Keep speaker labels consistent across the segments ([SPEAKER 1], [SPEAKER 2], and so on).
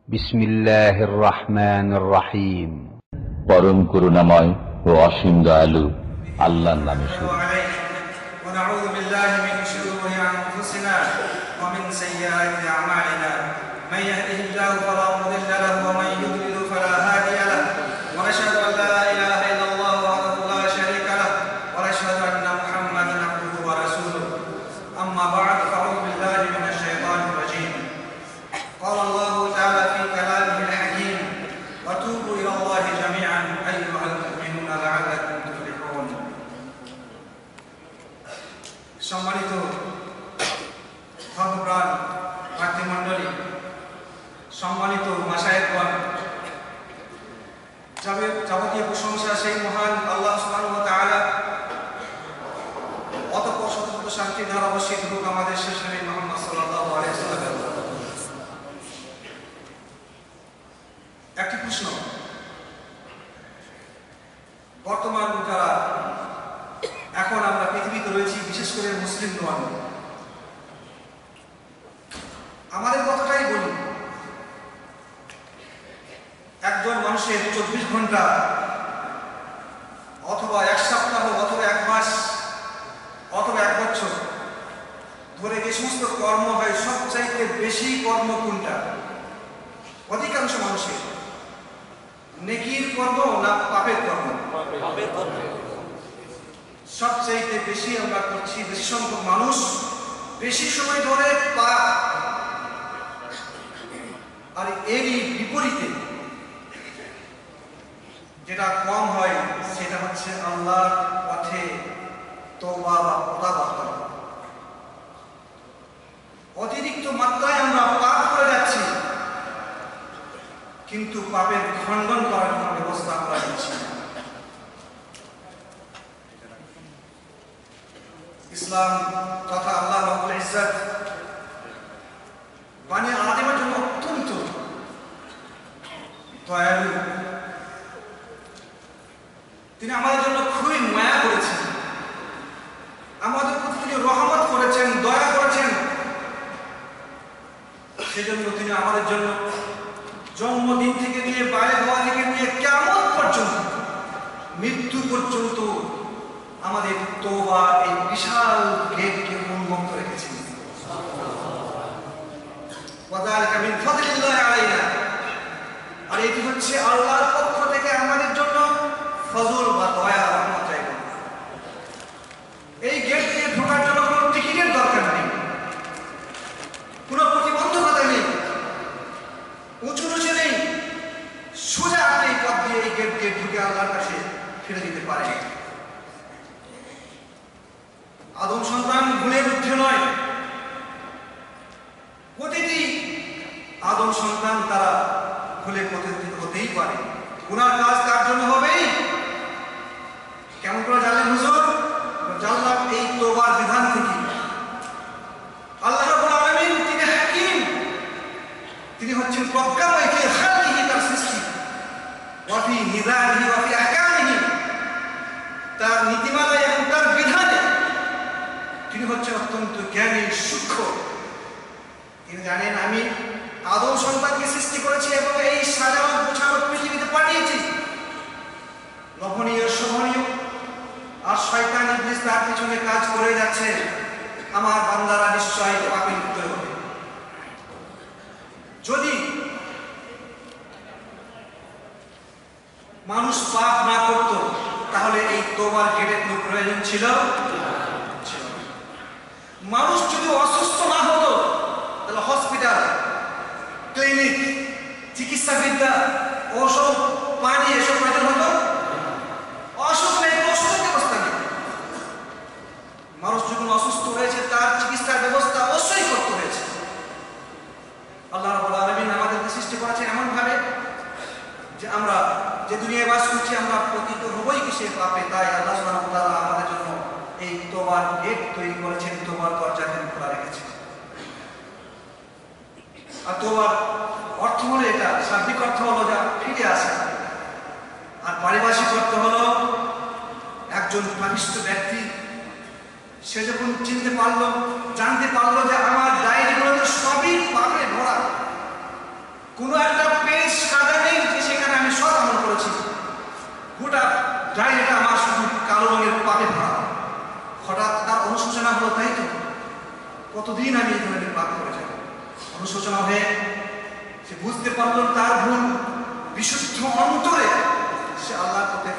[SPEAKER 1] বিসমিল্লাহির রহমানির রহিম।
[SPEAKER 2] পরম করুণাময় ও অসীম দয়ালু আল্লাহর নামে শুরু।
[SPEAKER 3] ونعوذ بالله من شرور أنفسنا ومن سيئات أعمالنا من يهده الله فلا مضل له ومن يضلل فلا هادي له ونشهد أن لا إله إلا الله وحده لا شريك له ونشهد أن محمدا عبده ورسوله أما بعد فأعوذ بالله من الشيطان الرجيم قال الله تعالى في كلامه الحكيم وتوبوا إلى الله جميعا أيها المؤمنون لعلكم تفلحون সম্মানিত ধর্মপ্রাণ ভাতৃমণ্ডলী, সম্মানিত মাশায়েখগণ, যাবতীয় প্রশংসা সেই মহান আল্লাহ সুবহানাহু ওয়া তাআলা। অতঃপর শত শান্তি ধারা বর্ষিত হোক আমাদের শেষ নবী মুহাম্মদ সাল্লাল্লাহু আলাইহি ওয়াসাল্লাম। একটি প্রশ্ন, বর্তমান যারা এখন আমরা পৃথিবীতে রয়েছি, বিশেষ করে মুসলিম নন, আমাদের কথাটাই বলি। একজন মানুষের 24 ঘন্টা অথবা এক সপ্তাহ অথবা এক মাস অথবা এক বছর ধরে যে সমস্ত কর্ম হয়, সবচাইতে বেশি কর্ম কোনটা? অধিকাংশ মানুষের নেকির কর্ম না পাপের কর্ম? সবচাইতে বেশি আমরা করছি, বেশি সংখ্যক মানুষ বেশি সময় ধরে পাপ। আর এরই বিপরীতে যেটা কম হয় সেটা হচ্ছে আল্লাহর পথে তওবা বা প্রত্যাবর্তন। অতিরিক্ত মাত্রায় আমরা পাপ করে যাচ্ছি, কিন্তু পাপের খণ্ডন করার কোনো ব্যবস্থা আমরা দিচ্ছি না। ইসলাম তথা আল্লাহ রাব্বুল ইজ্জত বনি আদমের জন্য অত্যন্ত দয়ালু। তিনি আমাদের জন্য খুবই মায়া করেছেন, আমাদের প্রতি তিনি রহমত করেছেন, দয়া করেছেন। সেজন্য তিনি আমাদের জন্য জন্মদিন থেকে নিয়ে বাইরে হওয়া থেকে নিয়ে কিয়ামত পর্যন্ত, মৃত্যু পর্যন্ত আমাদের তওবা এই বিশাল গেটকে উন্মুক্ত রেখেছেন। ওয়াযালিকা মিন ফাদলিল্লাহি আলাইনা, আর এটি হচ্ছে আল্লাহর পক্ষ থেকে আমাদের জন্য ফজল বা দয়া, রহমত। এই গেট দিয়ে ঢোকার জন্য কোনো টিকিটের দরকার নেই, কোনো প্রতিবন্ধকতা নেই, উঁচু নিচু নেই, সোজা আপনি এই পথ দিয়ে, এই গেট দিয়ে ঢুকে আল্লাহর কাছে ফিরে দিতে পারেন। আদম সন্তান গুণের ঊর্ধ্বে নয়, প্রতিটি আদম সন্তান তারা ভুলে পতিত হতেই পারে, গুনার কাজ তার জন্য হবেই। কেমন করে জানলেন হুজুর? জানলাম এই তওবার বিধান থেকে। আল্লাহ রাব্বুল আলামিন তিনি হাকীম, তিনি হচ্ছেন প্রজ্ঞাময়, ফি খালকিহি, তার সৃষ্টি, ওয়া ফি নিযামিহি ওয়া ফি আহকামিহি, তার নীতিমালায় এবং তার বিধানে তিনি হচ্ছেন অত্যন্ত জ্ঞানী, সূক্ষ্ম। তিনি জানেন আমি আদম সন্তানকে সৃষ্টি করেছি এবং এই সাজানো গোছানো পৃথিবীতে পাঠিয়েছি, লোভনীয় শোভনীয়। আর শয়তান ইবলিস তার পিছনে কাজ করে যাচ্ছে, আমার বান্দারা নিশ্চয়ই পাপে লিপ্ত হবে। যদি মানুষ পাপ না করত তাহলে এই তওবার গেটের কোনো প্রয়োজন ছিল? মানুষ যদি অসুস্থ না হতো তাহলে হসপিটাল, ক্লিনিক, চিকিৎসা বিদ্যা, ঔষধ, পানি এসব প্রয়োজন হতো? অসুখ নেই, ওষুধের ব্যবস্থা নেই। মানুষ যখন অসুস্থ হয়েছে তার চিকিৎসার ব্যবস্থা অবশ্যই করতে হয়েছে। আল্লাহ রাব্বুল আলামিন আমাদেরকে সৃষ্টি করেছেন এমন ভাবে যে আমরা যে দুনিয়ায় বাস করছি আমরা পতিত হবই কিসে? পাপে। তাই আল্লাহ সুবহানাহু ওয়া তাআলা আমাদের জন্য এই তওবার গেট তৈরি করেছেন, তওবার দরজা খোলা রেখেছেন। আর তওবার অর্থ হলো এটা, শাব্দিক অর্থ হলো যা ফিরে আসে, আর পারিভাষিক অর্থ হলো একজন পাপিষ্ঠ ব্যক্তি সে যখন চিনতে পারলো, জানতে পারলো যে আমার ডায়েরিগুলো তো সবই পাপে ভরা, কোনো একটা পেজ সাদা নেই যে সেখানে আমি সৎ আমল করেছি। গোটা ডায়েরিটা আমার শুধু কালো রঙের পাপে ভরা। হঠাৎ তার অনুশোচনা হলো, তাই তো কতদিন আমি এই ধরনের পাপ করে যাব। অনুশোচনা হয়ে সে বুঝতে পারল তার ভুল, বিশুদ্ধ অন্তরে সে আল্লাহর পথে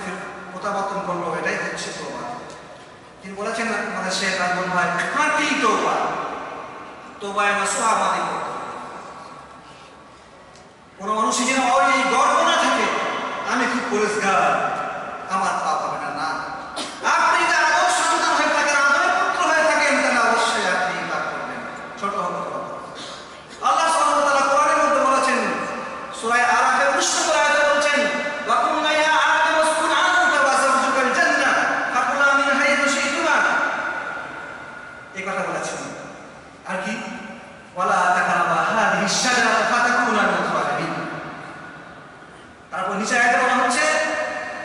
[SPEAKER 3] প্রত্যাবর্তন করলো। এটাই হচ্ছে তওবা। তিনি বলেছেন আমাদের শেখ আজমল ভাই, খাঁটি তওবা, তওবায়ে নাসুহা আমাদের করতে হবে। কোনো মানুষই যেন এই গর্ব না থাকে আমি খুব পরিষ্কার, আমার পাপ হবে না। না, আপনি যার আদর্শ সন্তান হয়ে থাকেন, আদরের পুত্র হয়ে থাকেন, তাহলে অবশ্যই আপনি পাপ করবেন, ছোট হবে। আল্লাহ সুবহানাহু ওয়া তাআলা কোরআনের মধ্যে বলেছেন, সূরা আরাফের 19 নম্বর আয়াতে বলেছেন, ওয়া কুল্লা ইয়া আদম উসকুন আনতা ওয়া যাওজুকাল জান্নাহ ফাকুলা মিন হাইথু শি'তুমা। এই কথা বলেছেন। আর কি, ওয়ালা তাকরাবা হাযিহি শাজারাতা ফাতাকুনা মিনাল যালিমিন। তারপর নিচে আয়াতে বলা হচ্ছে,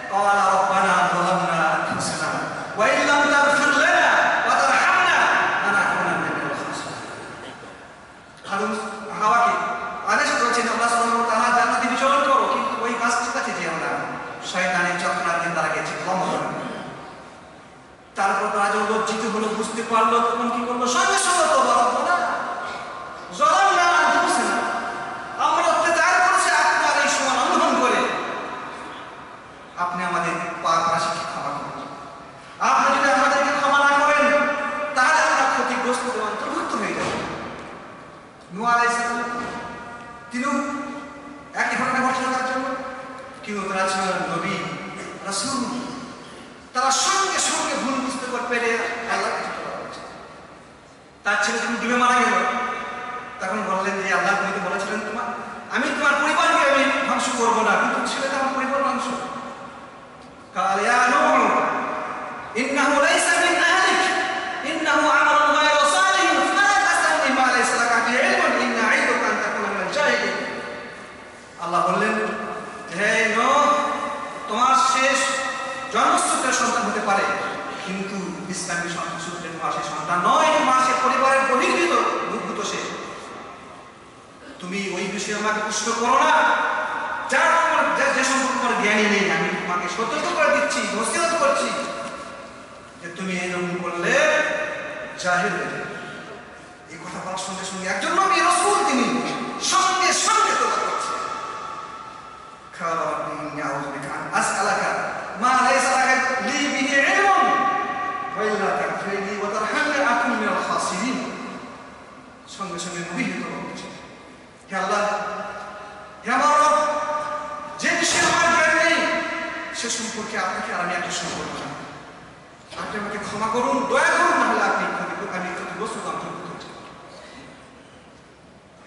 [SPEAKER 3] ক্বালা রাব্বানা যালামনা আনফুসানা ওয়া ইন লাম তাগফির লানা ওয়া তারহামনা লানাকুনান্না মিনাল খাসিরিন। আদম হাওয়াকে আদেশ করেছেন আল্লাহ সুবহানাহু ওয়া তাআলা, জান্নাতে বিচরণ করো, কিন্তু ওই গাছটির কাছে যেও না, শয়তানের চক্রান্তে তারা গেছে লম্বন। তারপর তারা যখন লজ্জিত হলো, বুঝতে পারলো, তখন কি করলো, সঙ্গে সঙ্গে তওবা করলো। যালামনা আনফুসানা, আমরা অত্যাচার করেছি আপনার এই সমান অনুভব করে, আপনি আমাদের পাপ রাশিকে ক্ষমা করুন। আপনি যদি আমাদেরকে ক্ষমা না করেন তাহলে আমরা ক্ষতিগ্রস্ত অন্তর্ভুক্ত হয়ে যাব। নূহ আলাইহিস সালাম তিনিও একই ঘটনা ঘটল তার জন্য, কিন্তু তারা ছিলেন নবী রাসূল। তারা সঙ্গে সঙ্গে ভুল বুঝতে পেরে আল্লাহকে তওবা করেছে। তার ছেলে যখন ডুবে মারা গেল, তখন বললেন যে আল্লাহ, তুমি তো বলেছিলেন আমি তোমার পরিবারকে আমি ধ্বংস করবো না, কিন্তু ছেলেটা আমার পরিবার ধ্বংস। قال يا نوح إنه ليس من أهلك إنه عمل غير صالح فلا تسألني ما ليس لك به علم إني أعظك أن تكون من الجاهلين। আল্লাহ বললেন, হে নূহ, তোমার শেষ জন্মসূত্রের সন্তান হতে পারে, কিন্তু ইসলামী সূত্রে তোমার শেষ সন্তান নয়, তোমার সে পরিবারের বহির্ভূত ভূত সে। তুমি ওই বিষয়ে আমাকে প্রশ্ন করো না, যে সম্পর্কে তোমার জ্ঞানী নেই। আমি তোমাকে সতর্ক করে দিচ্ছি, নসিহত করছি যে তুমি এরকম করলে জাহিল হয়ে যাবে। এই কথা বলার সঙ্গে সঙ্গে একজন নবী রাসূল তিনি সঙ্গে সঙ্গে তওবা করছে। খালা রাব্বি ইন্নী আউযু বিকা আন আসআলাকা মা লাইসা লাকা লি বিহি ইলমুন ওয়া ইল্লা তাগফিরলি ওয়া তারহামনি আকুন মিনাল খাসিরিন। সঙ্গে সঙ্গে নবী তওবা করছে, হে আল্লাহ, হে আমার রব, যে বিষয়ে আমার জ্ঞান নেই সে সম্পর্কে আপনাকে আর আমি একটা সম্পর্ক না, আপনি আমাকে ক্ষমা করুন, দয়া করুন, নাহলে আমি ক্ষতিগ্রস্ত অন্তর্ভুক্ত হচ্ছি।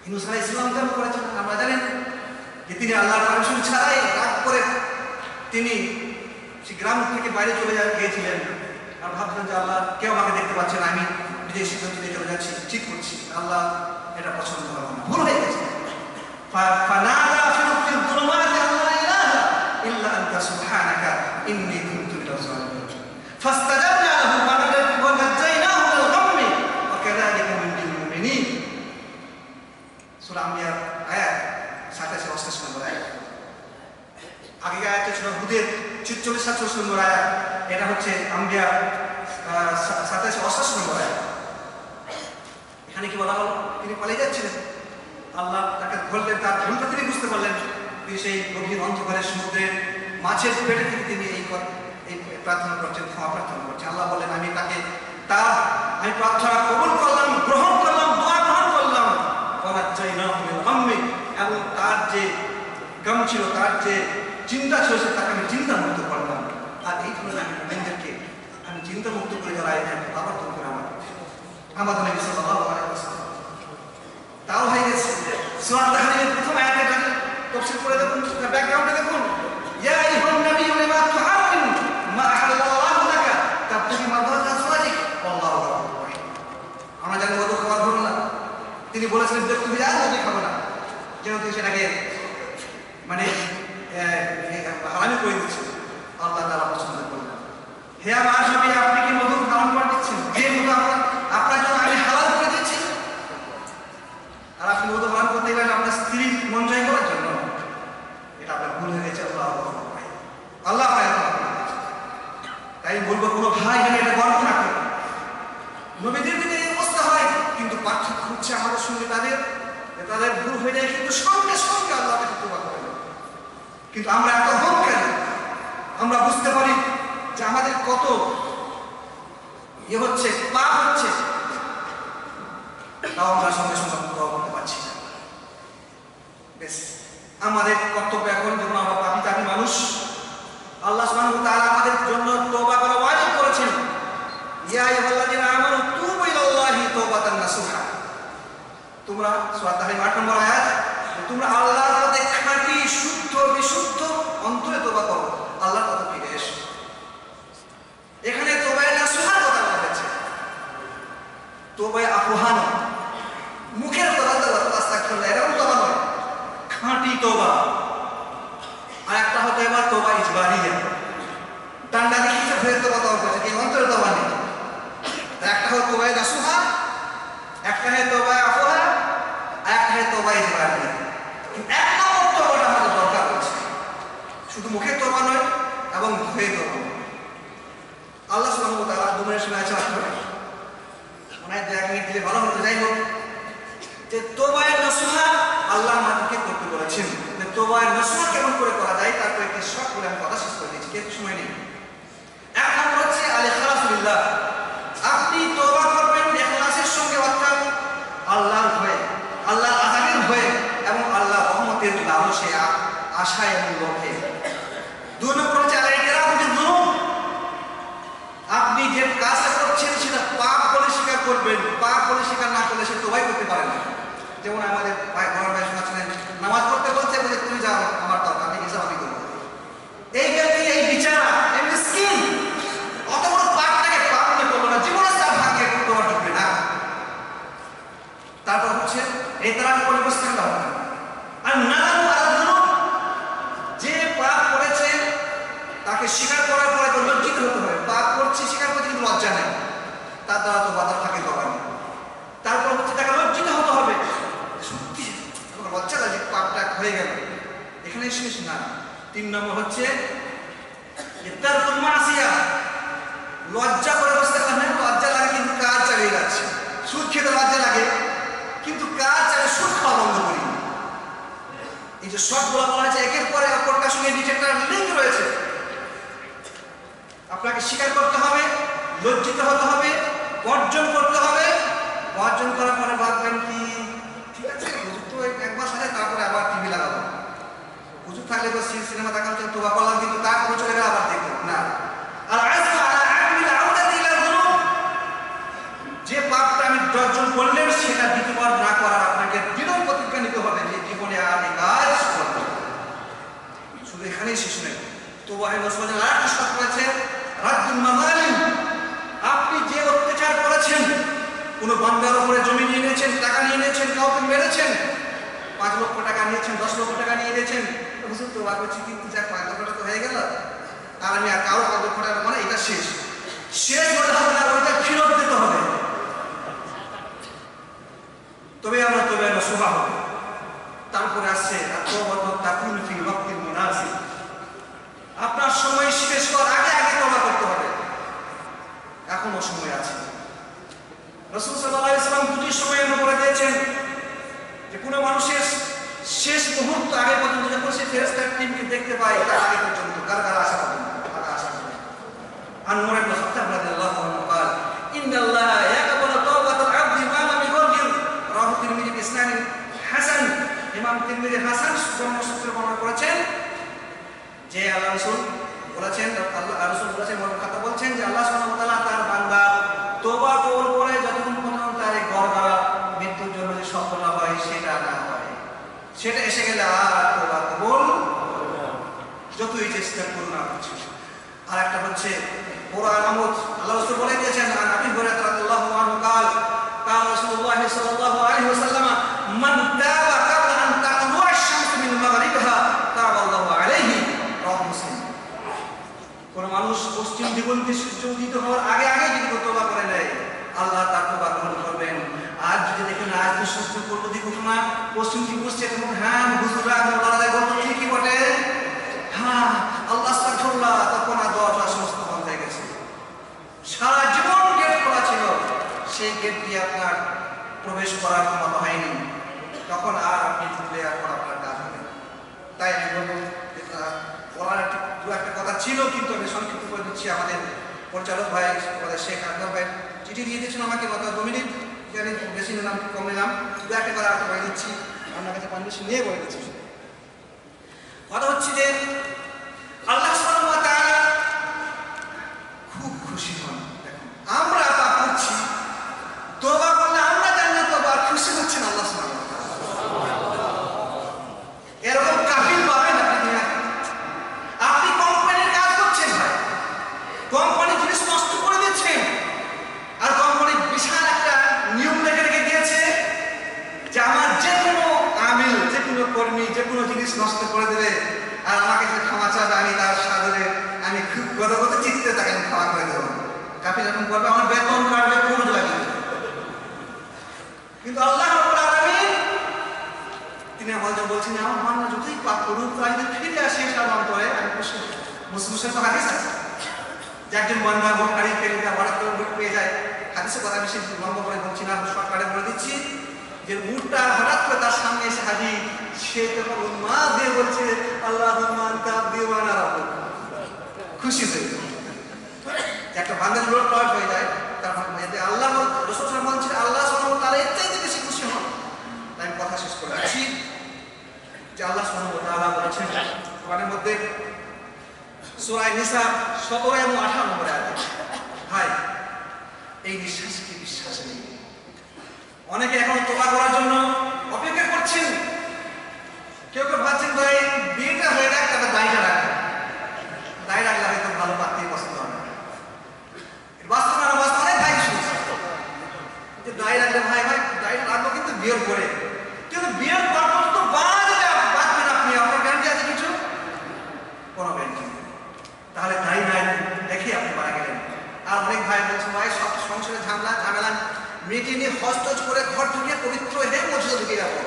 [SPEAKER 3] ইউনূস আলাইহিস সালাম যেমন করেছেন, আমরা জানেন যে তিনি আল্লাহর পারমিশন ছাড়াই রাগ করে তিনি সেই গ্রাম থেকে বাইরে চলে গিয়েছিলেন। আর ভাবছেন যে আল্লাহ কেউ আমাকে দেখতে পাচ্ছে না, আমি নিজের সিদ্ধান্ত নিয়ে চলে যাচ্ছি, ঠিক করছি, আল্লাহ এটা পছন্দ হবে না, ভুল হয়ে গেছে। فنادى في الظلمات أن لا إله إلا أنت سبحانك إني كنت من الظالمين فاستجبنا له ونجيناه من الغم وكذلك ننجي المؤمنين। সূরা আম্বিয়ার আয়াত 27-28 নম্বর আয়াত। আগের আয়াতটা ছিল হুদের 46-47 নম্বর আয়াত, এটা হচ্ছে আম্বিয়ার 27-28 নম্বর আয়াত। এখানে কি বলা হলো, তিনি পালিয়ে যাচ্ছিলেন, আল্লাহ তাকে ধরলেন, তার ভুলটা তিনি বুঝতে পারলেন, তিনি সেই গভীর অন্ধকারের সমুদ্রের মাছের পেটে থেকে তিনি এই প্রার্থনা করছেন, ক্ষমা প্রার্থনা করছেন। আল্লাহ বললেন, আমি প্রার্থনা কবুল করলাম, গ্রহণ করলাম, দোয়া গ্রহণ করলাম, এবং তার যে গম ছিল, তার যে চিন্তা ছিল, তাকে আমি চিন্তা মুক্ত করলাম। আর এই ধরনের আমি মুমিনদেরকে আমি চিন্তা মুক্ত করে যারা আবর্তন করে আমাদের নবী সাল্লাল্লাহু আলাইহি ওয়াসাল্লাম তাও হয়ে গেছে। সূরা তাহরিমের প্রথম আয়াতে তাফসীর করে দেখুন, ব্যাকগ্রাউন্ডে দেখুন, ইয়া আইয়ুহান নাবিয়্যু লিমা তুহাররিম মা আহাল্লাল্লাহু লাকা তাবতাগি মারদাত আজওয়াজিক ওয়াল্লাহু গফুরুর রহিম। আমরা জানি ওয়াদু খাবার ধরুন না, তিনি বলেছিলেন যে তুমি আর নবী খাবে না, যেন তিনি সেটাকে মানে হারামি করে দিচ্ছেন। আল্লাহ তাআলা পছন্দ করলেন, হে আমার নবী, আপনি কি মধু পালন করে দিচ্ছেন, যে মধু আপনার জন্য আমি হালাল করে দিচ্ছি, আর আপনি মধু পালন করতে গেলেন আপনার স্ত্রীর মন জয় করে কিন্তু আমরা এত অহংকারী, আমরা বুঝতে পারি যে আমাদের কত হচ্ছে, পাপ হচ্ছে, তাও আমরা সঙ্গে সঙ্গে তওবা করতে পারছি না। বেশ, আমাদের কর্তব্য এখন, যখন আমরা পাপী তাপী মানুষ, আল্লাহ সুবহানাহু ওয়া তাআলা আমাদের জন্য তওবা করা ওয়াজিব করেছেন। ইয়া আইয়ুহাল্লাযীনা আমানু তুবু ইলাল্লাহি তাওবাতান নাসুহা। তোমরা সূরা তাহরিম ৮ নম্বর আয়াত, তোমরা আল্লাহর পথে খাঁটি শুদ্ধ বিশুদ্ধ অন্তরে তওবা করো, আল্লাহর পথে ফিরে এসো। এখানে তওবায়ে নাসুহার কথা বলা হয়েছে, তওবায়ে আফওয়াহ নয়, মুখের তওবা আস্তাগফিরুল্লাহ এরকম তওবা নয়, খাঁটি তওবা। আর একটা হতো এবার তওবা ইজবারিয়া, ডান্ডা দেখিয়ে ফের তওবা করেছে, এই অন্তরে তওবা নেই। একটা হলো তওবায়ে নাসুহা, একটা হয় তওবায়ে আফওয়াহ, একটা হয় তওবায়ে ইজবারিয়া। এক নম্বর তওবাটা আমাদের দরকার আছে, শুধু মুখে তওবা নয় এবং হয়ে তওবা। আল্লাহ সুবহানাহু ওয়া তাআলা দুনিয়ার সময় আছে মনে হয় দেখা দিলে ভালো হতো। যাই হোক, যে তওবায়ে নাসুহা আল্লাহ আমাদেরকে করতে বলেছেন, যে তওবায়ে নাসুহা কেমন করে করা যায় তার কয়েকটি শর্ত বলে আমি কথা শেষ করে দিচ্ছি, একটু সময় নেই। এক নম্বর হচ্ছে আল ইখলাসু লিল্লাহ, আপনি তওবা করবেন ইখলাসের সঙ্গে, অর্থাৎ আল্লাহর ভয়ে, আল্লাহর আযাবের ভয়ে এবং আল্লাহর রহমতের লালসে, আশায় এবং লোভে। দুই নম্বর হচ্ছে আল ইকরারু বিয-যুনুব, আপনি যে কাজটা করছেন সেটা পাপ বলে স্বীকার করবেন, পাপ বলে স্বীকার না করলে সে তওবাই করতে পারে না। যেমন আমাদের ঘরের ভাই শোনাচ্ছিলেন, নামাজ পড়তে বলছে, বলে তুমি যাও, আমার দরকার নেই, এসব আমি করবো। এই ব্যক্তি, এই বিচারা, এই মিসকিন অত বড় পাপটাকে পাপ মনে করলো না, জীবনে তার ভাগ্যে তওবা ঢুকবে না। তারপর হচ্ছে এই তারা পরিবর্তন হবে না। আর নাদামু আলা যুনুব, যে পাপ করেছে তাকে স্বীকার করার পরে তো লজ্জিত হতে হবে। পাপ করছে স্বীকার করতে কিন্তু লজ্জা নেই, তার দ্বারা তো বাধা থাকে তওবা নেই। তারপর হচ্ছে তাকে লজ্জিত হতে হবে, সত্যি লজ্জা লাগে পাপটা হয়ে গেল, এখানে শেষ না। তিন নম্বর হচ্ছে তারকুল মাসিয়া, লজ্জা করে বসতে হবে, লজ্জা লাগে কিন্তু কাজ চালিয়ে যাচ্ছে। সুদ খেতে লজ্জা লাগে কিন্তু কাজ চালিয়ে সুদ খাওয়া বন্ধ করি। এই যে শর্তগুলো বলা হয়েছে, একের পরে অপরটার সঙ্গে নিচেরটা লিঙ্ক রয়েছে। আপনাকে স্বীকার করতে হবে, লজ্জিত হতে হবে, বর্জন করতে হবে। বর্জন করার পরে ভাববেন কি ঠিক আছে, হুজুর তো একবার সাথে, তারপরে আবার টিভি লাগাবো। হুজুর থাকলে তো সিনেমা দেখা হচ্ছে, তওবা করলাম, কিন্তু তারপরে চলে গেলে আবার দেখবো না। আর আযমু আলা আমিল আউদাতি ইলা যুনুব, যে পাপটা আমি বর্জন করলেন সেটা দ্বিতীয়বার না করার আপনাকে দৃঢ় প্রতিজ্ঞা নিতে হবে যে জীবনে আর এই কাজ করব। শুধু এখানেই শেষ নেই, তওবায়ে নাসুহা আরেকটা শর্ত রয়েছে, রাদ্দুল মাযালিম, আপনি যে অত্যাচার করেছেন, কোনো বান্দার উপরে জমি নিয়ে নিয়েছেন, টাকা নিয়ে নিয়েছেন, কাউকে মেরেছেন, 5 লক্ষ টাকা নিয়েছেন, 10 লক্ষ টাকা নিয়ে নিয়েছেন, হুজুর তওবা করছি কিন্তু যা 5 লক্ষ টাকা তো হয়ে গেল, আর আমি আর কারো 5 লক্ষ টাকা, মানে এটা শেষ হতে হবে না, ওইটা ফেরত দিতে হবে, তবে আমরা তওবায়ে নাসুহা হবে। তারপরে আসছে আত-তাওবাতু তাকুনু ফি ওয়াক্তিল মুনাসিব, আপনার সময় শেষ হওয়ার আগে আগে তওবা করতে হবে, এখনো সময় আছে। রাসূল সাল্লাল্লাহু আলাইহি ওয়াসাল্লাম দুটি সময় আমরা বলে দিয়েছেন যে কোনো মানুষের শেষ মুহূর্ত আগে পর্যন্ত, যখন সে ফেরেশতার টিমকে দেখতে পায়, তার আগে পর্যন্ত কার আশা পাবে না, তার আশা পাবে। আন উমর ইবনে খাত্তাব রাদিয়াল্লাহু আনহু قال ইন্নাল্লাহা ইয়াকবালু তাওবাতাল আবদি মা লাম ইগফির, রাওয়াহু তিরমিজি বিসনাদিন হাসান। ইমাম তিরমিজি হাসান সূত্রে বর্ণনা করেছেন যে আল্লাহ রাসূল বলেছেন, উমর খাত্তাব বলছেন যে আল্লাহ সুবহানাহু ওয়া তাআলা তার বান্দা তওবা কবুল করে যতক্ষণ পর্যন্ত তার এই গড়গড়া মৃত্যুর জন্য যে সফল হয় সেটা না হয়, সেটা এসে গেলে আর তওবা কবুল যতই চেষ্টা করুন না হচ্ছে। আর একটা হচ্ছে বড় আলামত, আল্লাহ রাসূল বলে দিয়েছেন, নবী রাদিয়াল্লাহু আনহু قال قال رسول الله صلى الله عليه وسلم من تاب قبل ان تطلع الشمس من مغربها تاب الله عليه, রাওয়াহু মুসলিম। কোন মানুষ পশ্চিম দিগন্তে সূর্য উদিত হওয়ার আগে আগে যদি তওবা করে নেয়, আল্লাহ তার তওবা কবুল করবেন। আর যদি দেখেন আজ তো সূর্য পূর্ব দিকে উঠে না, পশ্চিম দিকে উঠছে, হ্যাঁ হুজুররা মোল্লারা বলতো ঠিকই বটে, হ্যাঁ আল্লাহ আস্তাগফিরুল্লাহ, তখন আর দরজা সমস্ত বন্ধ হয়ে গেছে, সারা জীবন গেট খোলা ছিল, সেই গেট দিয়ে আপনার প্রবেশ করার ক্ষমতা হয়নি, তখন ছিল, কিন্তু আমি সংক্ষিপ্ত করে দিচ্ছি। আমাদের পরিচালক ভাই আমাদের শেখ আকবর ভাই চিঠি দিয়ে দিয়েছেন আমাকে, মাত্র 2 মিনিট, জানি বেশি নিলাম কম নিলাম, দু একটা কথা আর বলে দিচ্ছি, আপনার কাছে পারমিশন নিয়ে বলে দিচ্ছি। কথা হচ্ছে যে আল্লাহ সুবহানাহু ওয়া তাআলা খুব খুশি হন। দেখুন আমরা তা করছি, তওবা করলে আমরা জানি না তওবা খুশি হচ্ছেন আল্লাহ সুবহানাহু ওয়া তাআলা। এরকম কাফির পাবেন আপনি? আপনি কোম্পানির কাজ করছেন ভাই, কোম্পানি জিনিস নষ্ট করে দিচ্ছেন, আর কোম্পানি বিশাল একটা নিয়ম রেখে দিয়েছে যে আমার যে কোনো আমিল, যে কোনো কর্মী যে কোনো জিনিস নষ্ট করে দেবে আর আমাকে যে ক্ষমা চাবে, আমি তার সাদরে আমি খুব গদগদ চিত্তে তাকে আমি ক্ষমা করে দেবো। কাফির এরকম করবে, আমার বেতন কাটবে, পুরো লাগবে। কিন্তু আল্লাহ রাব্বুল আলামিন তিনি আমাদের বলছেন আমার বান্দা যতই পাপ করুক তাই যদি ফিরে আসে সালাম করে। আমি মুসলিমের তো হাদিস আছে যে একজন বান্দা ভোট হারিয়ে ফেলে হঠাৎ করে ভোট পেয়ে যায়। হাদিসের কথা আমি সেই লম্বা করে বলছি না, শর্টকাটে বলে দিচ্ছি যে ভোটটা হঠাৎ করে তার সামনে এসে হাজির, সে তখন উন্মাদ দিয়ে বলছে আল্লাহুম্মা আনতা আবদি ওয়া আনা রাব্বুক, খুশি হয়ে একটা বান্দার লোক প্রয়োগ হয়ে যায়। তারপর আল্লাহ রাসূল সাল্লাল্লাহু আলাইহি ওয়াসাল্লাম বলছেন আল্লাহ সুবহানাহু ওয়া তাআলা এর চাইতে বেশি খুশি হন। তাই আমি কথা শেষ করে রাখছি যে আল্লাহ সুবহানাহু ওয়া তাআলা বলেছেন কোরআনের মধ্যে সূরা নিসা 17 এবং 18 নম্বরে আয়াত, ভাই এই নিঃশ্বাসকে বিশ্বাস নেই। অনেকে এখন তওবা করার জন্য অপেক্ষা করছেন। কেউ কেউ ভাবছেন ভাই বিয়েটা হয়ে যাক তারপর দায়টা রাখবে, দায় রাখলে হয়তো ভালো পাত্রী পছন্দ হবে। বাস্তব না বাস্তব অনেক ভাই শুনছে যে দায় রাখলে ভাই ভাই দায়টা রাখবো কিন্তু বিয়ের পরে, কিন্তু বিয়ের পর তো বাঁচবেন আপনি, আপনার গ্যারান্টি আছে কিছু? কোনো গ্যারান্টি নেই। তাহলে দায় নাই দেখে আপনি মারা গেলেন। আর অনেক ভাই বলছেন ভাই সব সংসারে ঝামেলা মেয়েটি নিয়ে হস্তজ করে ঘর ঢুকিয়ে পবিত্র হয়ে মসজিদে ঢুকে যাবো,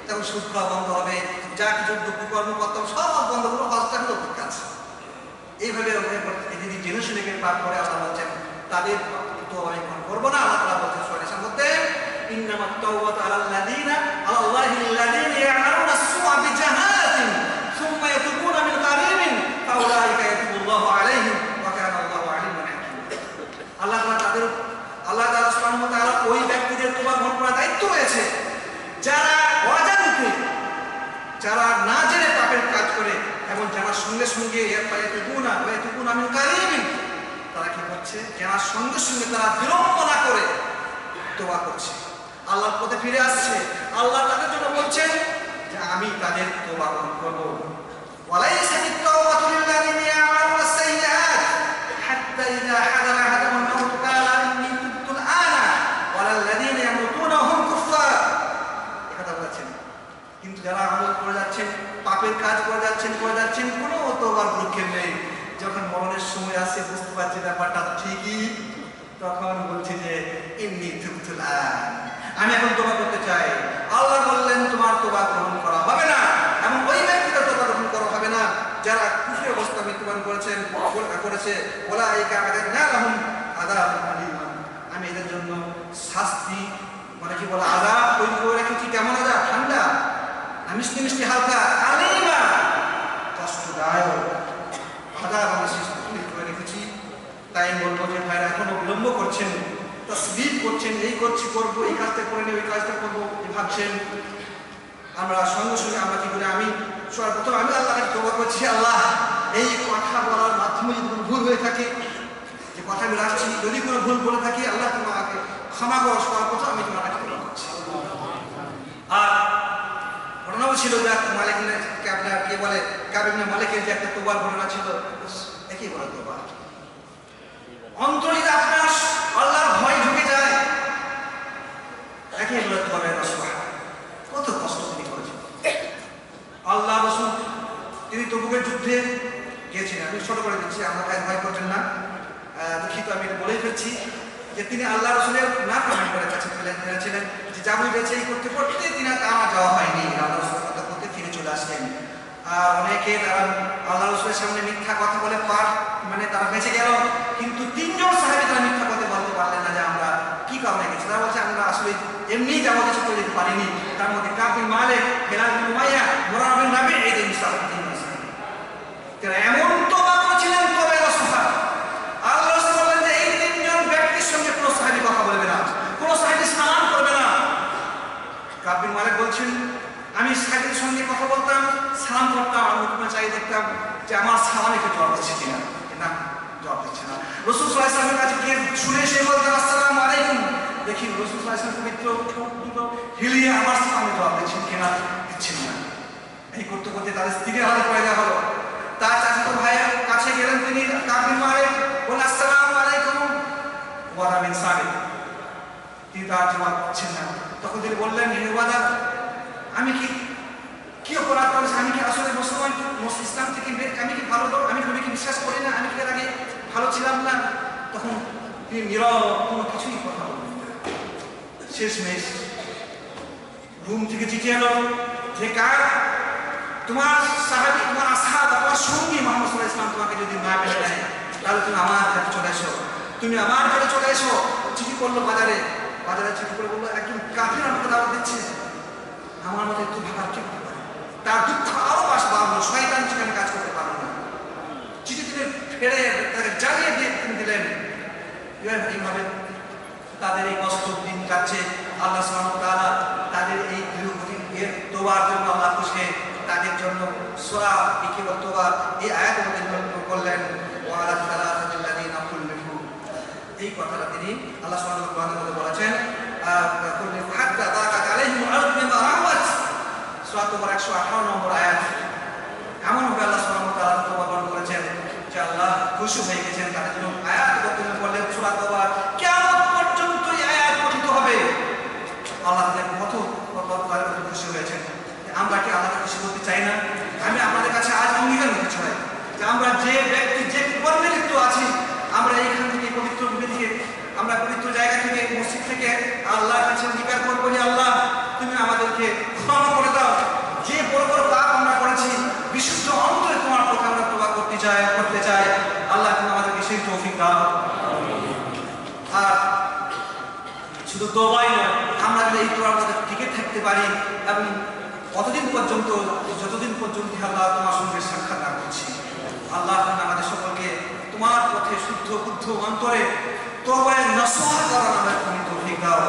[SPEAKER 3] তখন সুদ খাওয়া বন্ধ হবে, যা কিছু দুঃখকর্ম করতাম সব বন্ধ করবো, হজটা হলো কাজ। এইভাবে যদি জেনে শুনে পাপ করে আল্লাহ বলছেন তাদের তো আমি করবো না। আল্লাহ তাআলা বলছেন সূরা নিসার মধ্যে ইন্নামাত তাওবাতু আলাল্লাযিনা আলাল্লাহিল্লাযিনা ইয়া'মালুনা আস-সু'a বিজাহালাতিন সুম্মা ইয়াতুবুনা মিন কারিবিন ফাউলাইকা ইয়াতুবুল্লাহু আলাইহিম ওয়া কানা আল্লাহু আলিমান হাকীম। আল্লাহ তাআলা সুবহানাহু ওয়া তাআলা ওই ব্যক্তিদের তওবা গ্রহণ করার দায়িত্ব রয়েছে যারা অজান্তে, যারা না জেনে পাপের কাজ করে এবং যারা সঙ্গে সঙ্গে ইয়াতুবুনা মিন কারিবিন, তারা কি করছে? জানার সঙ্গে সঙ্গে তারা বিলম্ব না করে তওবা করছে, আল্লাহর পথে ফিরে আসছে। আল্লাহ তাদের জন্য বলছেন যে আমি তাদের তওবা গ্রহণ করব। ওয়ালাইসা বিত-তাওবাতু লিল্লাযিনা ইয়া'মালুনা আস-সাইয়্যাত হাত্তা ইযা হাদারা আহাদাহুমুল মাউত ক্বালা ইন্নী তুবতু আল-আনা ওয়ালাল্লাযিনা ইয়ামুতুনা হুম কুফফার। কথা বলছেন, কিন্তু যারা আমল করে যাচ্ছেন, পাপের কাজ করে যাচ্ছেন কোনো তওবার ভ্রুক্ষেপ নেই। যখন মরণের সময় আসে বুঝতে পারছি ব্যাপারটা ঠিকই, তখন বলছি যে ইন্নী তুবতু আল-আন, আমি এখন তওবা করতে চাই। আল্লাহ বললেন তোমার তওবা গ্রহণ করা হবে না, এবং ওই ব্যক্তির তওবা গ্রহণ করা হবে না যারা কুফরি অবস্থা মৃত্যুবরণ করেছে। ওয়ালাইকা আ'তাদনা লাহুম আযাবান আলীমা, আমি এদের জন্য শাস্তি মানে কি বলে আযাব তৈরি করে রেখেছি। কেমন আযাব? ঠান্ডা, মিষ্টি মিষ্টি হালকা, আলীমা কষ্টদায়ক আযাব আমি তৈরি করে রেখেছি। তাই বলবো যে ভাইরা এখনো বিলম্ব করছেন, তাসবিহ করছেন, এই করছি করবো, এই কাজটা করে নেই, ওই কাজটা করবো ভাবছেন। আমরা সঙ্গে সঙ্গে আমরা কি করি? আমি সর্বপ্রথম আমি আল্লাহকে তওবা করছি, আল্লাহ এই কথা বলার মাধ্যমে যদি কোনো ভুল হয়ে থাকে, যে কথা আমি রাখছি, যদি কোনো ভুল বলে থাকি আল্লাহ তুমি আমাকে ক্ষমা করো। সর্বপ্রথম আমি তোমার কাছে তওবা করছি। আর ঘটনাও ছিল যে মালিক আপনার কে বলে কাব ইবনে মালিকের যে একটা তওবার ঘটনা ছিল, একই বলে তওবা অন্তরে আপনার আল্লাহর ভয় ঢুকে যায়, একই বলে তওবা। কত কষ্ট তিনি করেছেন। আল্লাহ রাসূল তিনি তবুকের যুদ্ধে গিয়েছিলেন। আমি ছোট করে দিচ্ছি, আমার ভাই ভয় করছেন না, দুঃখিত আমি বলেই ফেলছি যে তিনি আল্লাহ রাসূলের না কমেন্ট করে কাছে ফেলেছিলেন যে যাবো বেঁচে এই করতে করতে তিনি আমার যাওয়া হয়নি, আল্লাহ রাসূল কথা করতে ফিরে চলে আসলেন। আর অনেকে তারা আল্লাহ রাসূলের সামনে মিথ্যা কথা বলে মানে তারা বেঁচে গেল, কিন্তু 3 জন সাহাবী তারা মিথ্যা কথা বলতে পারলেন না যে আমরা কি কারণে গেছি। তারা বলছে আমরা আসলে এমনি যাওয়া কিছু করে যেতে পারিনি। তার মধ্যে কাব বিন মালিক, হিলাল বিন উমাইয়া, মুরারা বিন রাবি, এই 3 সাহাবী তারা এমন তওবা করেছিলেন সালাম করতাম, আমি ওখানে চাই দেখতাম যে আমার সালামকে জবাব দিচ্ছে কিনা, না জবাব দিচ্ছে না। রাসূল সাল্লাল্লাহু আলাইহি ওয়াসাল্লামের কাছে গিয়ে শুনে সে বলতেন আসসালামু আলাইকুম, দেখি রাসূল সাল্লাল্লাহু আলাইহি ওয়াসাল্লাম পবিত্র হিলিয়ে আমার সালামে জবাব দিচ্ছেন কিনা, দিচ্ছেন না। এই করতে করতে তাদের স্ত্রীর হাতে পড়ে দেওয়া হলো। তার চাচাতো ভাইয়ের কাছে গেলেন, তিনি কাব বিন মালিক বললেন আসসালামু আলাইকুম ওয়াদা বিন সাবিত, তিনি তার জবাব দিচ্ছেন না। তখন তিনি বললেন হে ওয়াদা, আমি কি অপরাধ করেছি, আমি কি আসলে মুসলমান, ইসলাম থেকে আমি কি ভালো লোক, আমি নবীকে বিশ্বাস করি না, আমি কি এর আগে ভালো ছিলাম না? তখন তিনি নীরব, কোনো কিছুই কথা বললেন না। শেষমেশ রুম থেকে চিঠি এলো যে কার তোমার সাহাবী, তোমার আসহাব, তোমার সঙ্গী মুহাম্মদ সাল্লাল্লাহু আলাইহি ওয়াসাল্লাম তোমাকে যদি না পেয়ে নেয় তাহলে তুমি আমার কাছে চলে এসো, তুমি আমার কাছে চলে এসো। চিঠি করলো বাজারে চিঠি করে বললো একজন কাফির আমাকে দাওয়াত দিচ্ছে, আমার মতো একটু ভাবার কি হতে পারে? তার দুঃখ আরো বাড়লো, শয়তান সেখানে কাজ করতে পারলো না। চিঠি তিনি ফেরে তাকে জ্বালিয়ে দিয়ে তিনি দিলেন। এইভাবে তাদের এই কষ্ট দিন যাচ্ছে। আল্লাহ সুবহানাহু ওয়া তাআলা তাদের এই দীর্ঘদিনের তওবার জন্য আল্লাহ খুশি, তাদের জন্য সূরা ইকিবার তওবা এই আয়াত অবতীর্ণ করলেন। ওয়া আলা সালাতিল্লাযিনা কুল্লিফু, এই কথাটা তিনি আল্লাহ সুবহানাহু ওয়া তাআলা বলেছেন কুল্লিফু হাত্তা দাকাত আলাইহিম আরদ বিমা রাহাবাত, সূরা তওবার 118 নম্বর আয়াত। এমন ভাবে আল্লাহ সুবহানাহু ওয়া তাআলা তওবা বর্ণনা করেছেন যে আল্লাহ খুশি হয়ে গেছেন, তাদের জন্য আয়াত অবতীর্ণ করলেন। সূরা তওবার কিয়ামত পর্যন্ত এই আয়াত পঠিত হবে। আল্লাহ তাদের কত খুশি হয়েছেন। আমরা কি আল্লাহকে খুশি করতে চাই না? আমি আপনাদের কাছে আজ অঙ্গীকার করতে চাই যে আমরা যে ব্যক্তি যে কর্মে লিপ্ত আছি, আমরা এইখান থেকে পবিত্র ভূমি থেকে, আমরা পবিত্র জায়গা থেকে, মসজিদ থেকে আল্লাহর কাছে অঙ্গীকার করবো যে আল্লাহ তুমি আমাদেরকে ক্ষমা করে দাও। যে বড় বড় পাপ আমরা করেছি, বিশুদ্ধ অন্তরে তোমার পথে আমরা তওবা করতে চাই। আল্লাহ তুমি আমাদেরকে সেই তৌফিক দাও। আর শুধু তওবাই নয়, আমরা যদি এই তওবার মধ্যে টিকে থাকতে পারি এবং কতদিন পর্যন্ত, যতদিন পর্যন্ত আল্লাহ তোমার সঙ্গে সাক্ষাৎ না করছি, আল্লাহ আমাদের সকলকে তোমার পথে শুদ্ধ বুদ্ধ অন্তরে তওবায়ে নসুহা করার আমাদের তৌফিক দাও।